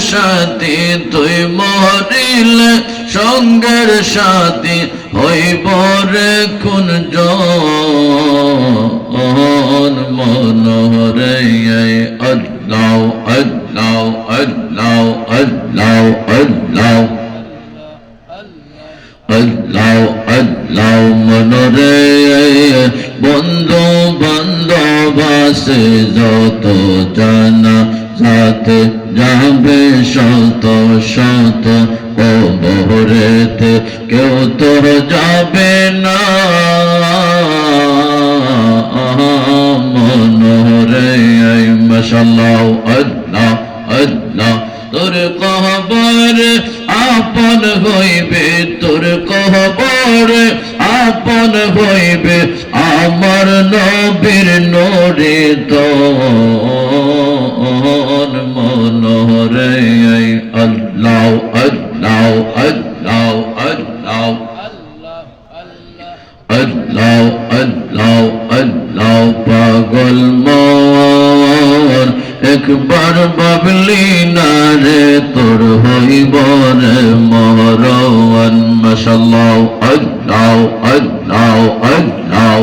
সাথী তুই মরিলে সঙ্গের সাথী হইব রে কোন জন মনোহরে আল্লাহ আল্লাহ আল্লাহ আল্লাহ আল্লাহ আল্লাহ আল্লাহ মনোরে বন্ধু বান্ধব আছে যত জানা সাথে যাবে শত শত কবরেতে কেউ তো যাবে না মনোরে মাশাআল্লাহ আল্লাহ আল্লাহ তোর কবর আপন হইবে তোর কবর আপন হইবে আমার নবীর নূরে তোর মনোহরে আল্লাহ আল্লাহ আল্লাহ আল্লাহ আল্লাহ আল্লাহ আল্লাহ পাগল মন একবার বাবলি না রে তোর হইব রে মরণ মাশাআল্লাহ আল্লাহ আল্লাহ আল্লাহ